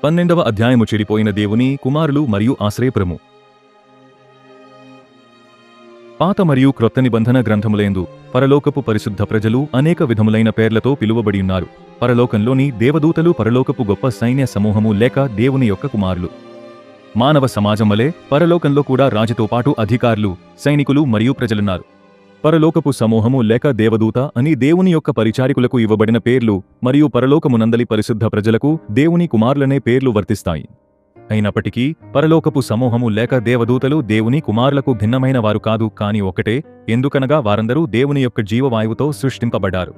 12వ అధ్యాయము చెడిపోయిన దేవుని కుమారులు మరియు ఆశ్రయపురము. పాత మరియు క్రొత్త నిబంధన గ్రంథములందు పరలోకపు పరిశుద్ధ ప్రజలు అనేక విధములైన పేర్లతో పిలువబడి ఉన్నారు. పరలోకంలోని దేవదూతలు పరలోకపు గొప్ప సైన్య సమూహము లేక దేవుని యొక్క కుమారులు. మానవ సమాజం వలె పరలోకంలో కూడా రాజుతో పాటు అధికారులు, సైనికులు మరియు ప్రజలున్నారు. పరలోకపు సమూహము లేక దేవదూత అని దేవుని యొక్క పరిచారికులకు ఇవ్వబడిన పేర్లు మరియు పరలోకమునందలి పరిశుద్ధ ప్రజలకు దేవుని కుమారులనే పేర్లు వర్తిస్తాయి. అయినప్పటికీ పరలోకపు సమూహము లేక దేవదూతలు దేవుని కుమారులకు భిన్నమైన వారు కాదు, కాని ఒకటే. ఎందుకనగా వారందరూ దేవుని యొక్క జీవవాయువుతో సృష్టింపబడ్డారు.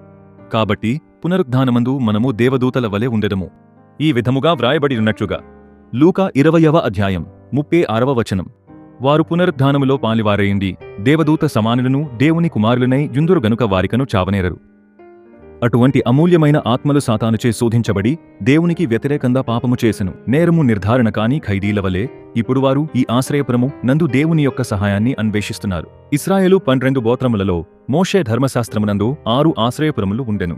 కాబట్టి పునరుద్ధానమందు మనము దేవదూతల వలె ఉండెదము. ఈ విధముగా వ్రాయబడి ఉన్నట్లుగా లూకా 20వ అధ్యాయం 36వ వచనం, వారు పునరుద్ధానములో పాలివారయిండి దేవదూత సమానులను దేవుని కుమారులనై యుందురు గనుక వారికను చావనేరరు. అటువంటి అమూల్యమైన ఆత్మలు సాతానుచే శోధించబడి దేవునికి వ్యతిరేకంగా పాపము చేసెను. నేరము నిర్ధారణ కాని ఖైదీల వలె ఇప్పుడు వారు ఈ ఆశ్రయపురము నందు దేవుని యొక్క సహాయాన్ని అన్వేషిస్తున్నారు. ఇశ్రాయేలు 12 గోత్రములలో మోషే ధర్మశాస్త్రమునందు 6 ఆశ్రయపురములు ఉండెను.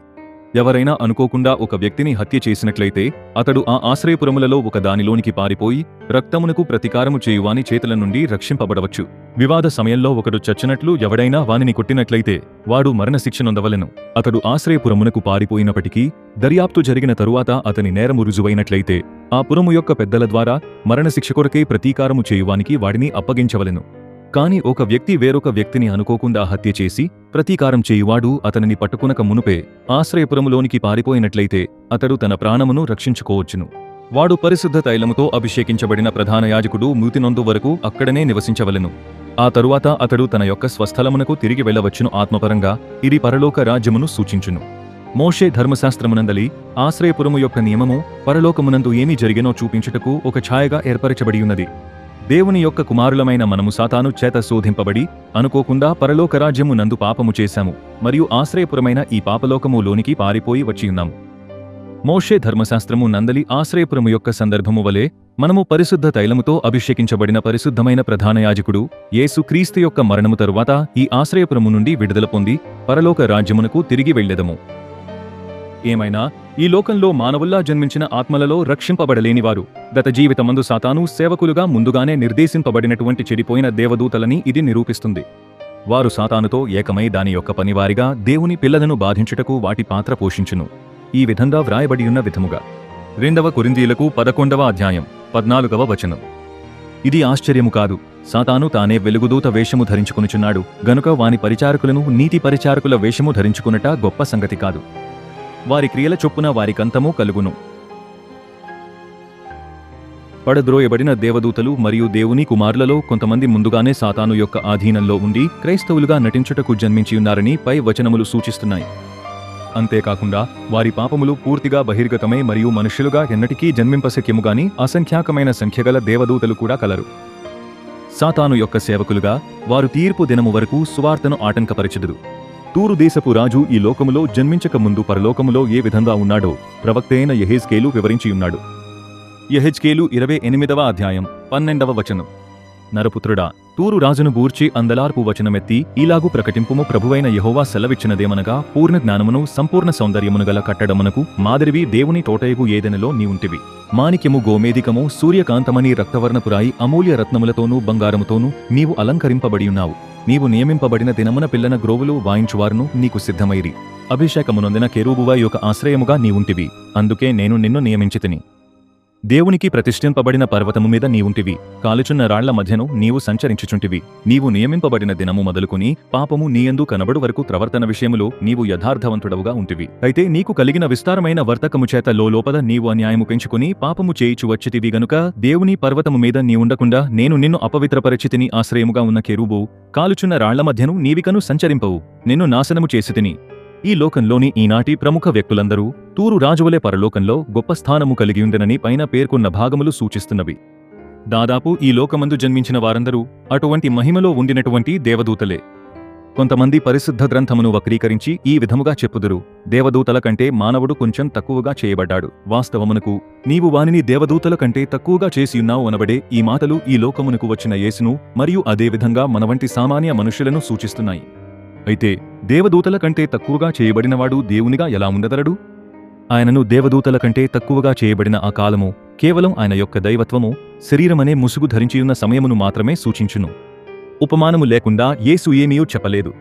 ఎవరైనా అనుకోకుండా ఒక వ్యక్తిని హత్య చేసినట్లయితే అతడు ఆ ఆశ్రయపురములలో ఒక దానిలోనికి పారిపోయి రక్తమునకు ప్రతీకారము చేయువాని చేతుల నుండి రక్షింపబడవచ్చు. వివాద సమయంలో ఒకడు చచ్చినట్లు ఎవడైనా వానిని కొట్టినట్లయితే వాడు మరణశిక్ష నొందవలెను. అతడు ఆశ్రయపురమునకు పారిపోయినప్పటికీ దర్యాప్తు జరిగిన తరువాత అతని నేరము రుజువైనట్లయితే ఆ పురము యొక్క పెద్దల ద్వారా మరణశిక్ష కొరకే ప్రతీకారము చేయువానికి వాడిని అప్పగించవలెను. కాని ఒక వ్యక్తి వేరొక వ్యక్తిని అనుకోకుండా హత్య చేసి ప్రతీకారం చేయువాడు అతనిని పట్టుకునక మునుపే ఆశ్రయపురములోనికి పారిపోయినట్లయితే అతడు తన ప్రాణమును రక్షించుకోవచ్చును. వాడు పరిశుద్ధ తైలముతో అభిషేకించబడిన ప్రధాన యాజకుడు మృతినొందు వరకు అక్కడనే నివసించవలెను. ఆ తరువాత అతడు తన యొక్క స్వస్థలమునకు తిరిగి వెళ్లవచ్చును. ఆత్మపరంగా ఇది పరలోక రాజ్యమును సూచించును. మోషే ధర్మశాస్త్రమునందలి ఆశ్రయపురము యొక్క నియమము పరలోకమునందు ఏమి జరిగెనో చూపించుటకు ఒక ఛాయగా ఏర్పరచబడియున్నది. దేవుని యొక్క కుమారులమైన మనము సాతాను చేత శోధింపబడి అనుకోకుండా పరలోకరాజ్యము నందు పాపము చేశాము మరియు ఆశ్రయపురమైన ఈ పాపలోకములోనికి పారిపోయి వచ్చియున్నాము. మోషే ధర్మశాస్త్రము నందలి ఆశ్రయపురము యొక్క సందర్భము వలె మనము పరిశుద్ధ తైలముతో అభిషేకించబడిన పరిశుద్ధమైన ప్రధాన యాజకుడు యేసు క్రీస్తు యొక్క మరణము తరువాత ఈ ఆశ్రయపురము నుండి విడుదల పొంది పరలోక రాజ్యమునకు తిరిగి వెళ్లెదము. ఏమైనా ఈ లోకంలో మానవుల్లా జన్మించిన ఆత్మలలో రక్షింపబడలేనివారు గత జీవితమందు సాతాను సేవకులుగా ముందుగానే నిర్దేశింపబడినటువంటి చెడిపోయిన దేవదూతలని ఇది నిరూపిస్తుంది. వారు సాతానుతో ఏకమై దాని యొక్క పనివారిగా దేవుని పిల్లలను బాధించుటకు వాటి పాత్ర పోషించును. ఈ విధంగా వ్రాయబడియున్న విధముగా 2 కొరింథీయులకు 11వ అధ్యాయం 14వ వచనం, ఇది ఆశ్చర్యము కాదు, సాతాను తానే వెలుగుదూత వేషము ధరించుకొనుచున్నాడు గనుక వాని పరిచారకులను నీతి పరిచారకుల వేషము ధరించుకునట గొప్ప సంగతి కాదు. వారి క్రియల చొప్పున వారికంతమూ కలుగును. పడద్రోయబడిన దేవదూతలు మరియు దేవుని కుమారులలో కొంతమంది ముందుగానే సాతాను యొక్క ఆధీనంలో ఉండి క్రైస్తవులుగా నటించుటకు జన్మించియున్నారని పై వచనములు సూచిస్తున్నాయి. అంతేకాకుండా వారి పాపములు పూర్తిగా బహిర్గతమై మరియు మనుష్యులుగా ఎన్నటికీ జన్మింపశక్యముగాని అసంఖ్యాకమైన సంఖ్యగల దేవదూతలు కూడా కలరు. సాతాను యొక్క సేవకులుగా వారు తీర్పు దినము వరకు సువార్తను ఆటంకపరచెదరు. తూరు దేశపు రాజు ఈ లోకములో జన్మించక ముందు పరలోకములో ఏ విధంగా ఉన్నాడో ప్రవక్తైన యెహెజ్కేలు వివరించియున్నాడు. యెహెజ్కేలు 28వ అధ్యాయం 12వ వచనం, నరపుత్రుడా, తూరు రాజును గూర్చి అందలార్పు వచనమెత్తి ఈలాగు ప్రకటింపుము, ప్రభువైన యెహోవా సెలవిచ్చినదేమనగా, పూర్ణ జ్ఞానమును సంపూర్ణ సౌందర్యమును గల కట్టడమునకు మాదిరివి దేవుని తోటయగు ఏదెనలో నీవుంటివి. మాణిక్యము, గోమేదికము, సూర్యకాంతమని రక్తవర్ణపురాయి అమూల్య రత్నములతోనూ బంగారముతోనూ నీవు అలంకరింపబడియున్నావు. నీవు నియమింపబడిన దినమున పిల్లన గ్రోవులు వాయించువారును నీకు సిద్ధమైరి. అభిషేకమునొందిన కెరూబువ యొక్క ఆశ్రయముగా నీవుంటివి, అందుకే నేను నిన్ను నియమించితిని. దేవునికి ప్రతిష్ఠింపబడిన పర్వతము మీద నీవుంటివి, కాలుచున్న రాళ్ల మధ్యను నీవు సంచరించుచుంటివి. నీవు నియమింపబడిన దినము మొదలుకుని పాపము నీయందు కనబడు వరకు ప్రవర్తన విషయములో నీవు యథార్థవంతుడవుగా ఉంటివి. అయితే నీకు కలిగిన విస్తారమైన వర్తకము చేత లోపల నీవు అన్యాయము పెంచుకుని పాపము చేయిచు వచ్చితివి గనుక దేవుని పర్వతము మీద నీవుండకుండా నేను నిన్ను అపవిత్రపరచితిని. ఆశ్రయముగా ఉన్న కెరూబు, కాలుచున్న రాళ్ల మధ్యను నీవికను సంచరింపవు, నిన్ను నాశనము చేసితిని. ఈ లోకంలోని ఈనాటి ప్రముఖ వ్యక్తులందరూ తూరు రాజువలే పరలోకంలో గొప్ప స్థానము కలిగియుండెనని పైన పేర్కొన్న భాగములు సూచిస్తున్నవి. దాదాపు ఈ లోకమందు జన్మించిన వారందరూ అటువంటి మహిమలో ఉండినటువంటి దేవదూతలే. కొంతమంది పరిశుద్ధ గ్రంథమును వక్రీకరించి ఈ విధముగా చెప్పుదురు, దేవదూతల కంటే మానవుడు కొంచెం తక్కువగా చేయబడ్డాడు. వాస్తవమునకు నీవు వానిని దేవదూతల కంటే తక్కువగా చేసియున్నావు అనబడే ఈ మాటలు ఈ లోకమునకు వచ్చిన యేసును మరియు అదేవిధంగా మన వంటి సామాన్య మనుష్యులను సూచిస్తున్నాయి. అయితే దేవదూతల కంటే తక్కువగా చేయబడినవాడు దేవునిగా ఎలా ఉండగలడు? ఆయనను దేవదూతల కంటే తక్కువగా చేయబడిన ఆ కాలము కేవలం ఆయన యొక్క దైవత్వము శరీరమనే ముసుగు ధరించియున్న సమయమును మాత్రమే సూచించును. ఉపమానము లేకుండా యేసు ఏమీయూ చెప్పలేదు.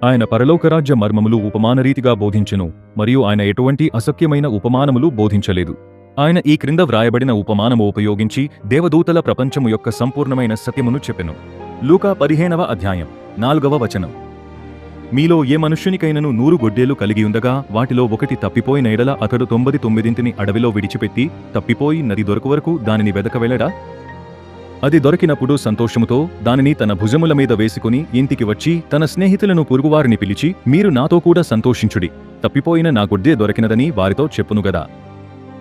ఆయన పరలోకరాజ్య మర్మములు ఉపమానరీతిగా బోధించెను, మరియు ఆయన ఎటువంటి అసఖ్యమైన ఉపమానములు బోధించలేదు. ఆయన ఈ క్రింద వ్రాయబడిన ఉపమానము ఉపయోగించి దేవదూతల ప్రపంచము యొక్క సంపూర్ణమైన సత్యమును చెప్పెను. లూకా 15వ అధ్యాయం 4వ వచనం. మీలో ఏ మనుష్యునికైనను 100 గొడ్డేలు కలిగియుండగా వాటిలో ఒకటి తప్పిపోయిన ఎడల అతడు 99 అడవిలో విడిచిపెట్టి తప్పిపోయి నది దొరకు వరకు దానిని వెదకవెళ్ళడా? అది దొరికినప్పుడు సంతోషముతో దానిని తన భుజముల మీద వేసుకుని ఇంటికి వచ్చి తన స్నేహితులను పొరుగువారిని పిలిచి, మీరు నాతో కూడా సంతోషించుడి, తప్పిపోయిన నా గొడ్డే దొరికినదని వారితో చెప్పునుగదా.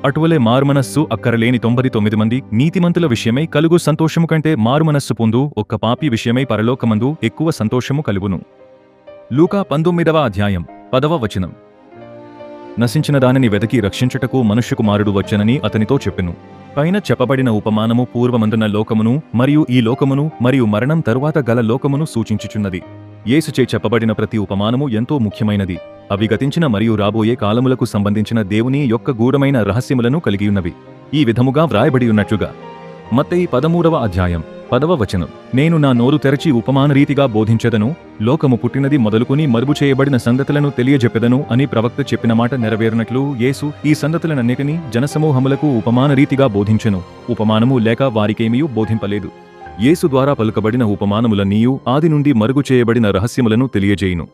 అటువలే మారుమనస్సు అక్కరలేని 99 మంది నీతిమంతుల విషయమై కలుగు సంతోషము కంటే మారుమనస్సు పొందు ఒక్క పాపి విషయమై పరలోకమందు ఎక్కువ సంతోషము కలుగును. లూకా 19వ అధ్యాయం 10వ వచనం. నశించిన దానిని వెదకి రక్షించుటకు మనుష్యకుమారుడు వచ్చెనని అతనితో చెప్పెను. పైన చెప్పబడిన ఉపమానము పూర్వమందున లోకమును మరియు ఈ లోకమును మరియు మరణం తరువాత గల లోకమును సూచించుచున్నది. యేసుచే చెప్పబడిన ప్రతి ఉపమానము ఎంతో ముఖ్యమైనది. అవి గతించిన మరియు రాబోయే కాలములకు సంబంధించిన దేవుని యొక్క గూఢమైన రహస్యములను కలిగియున్నవి. ఈ విధముగా వ్రాయబడియున్నట్లుగా మత్తయి 13వ అధ్యాయం 10వ వచనం. నేను నా నోరు తెరచి ఉపమానరీతిగా బోధించెదను, లోకము పుట్టినది మొదలుకొని మరుగు చేయబడిన సంగతులను తెలియజెప్పెదను అని ప్రవక్త చెప్పిన మాట నెరవేరినట్లు యేసు ఈ సంగతులనన్నిటినీ జనసమూహములకు ఉపమానరీతిగా బోధించెను. ఉపమానము లేక వారికేమీ బోధింపలేదు. యేసు ద్వారా పలుకబడిన ఉపమానములన్నీయూ ఆది నుండి మరుగు చేయబడిన రహస్యములను తెలియజేయును.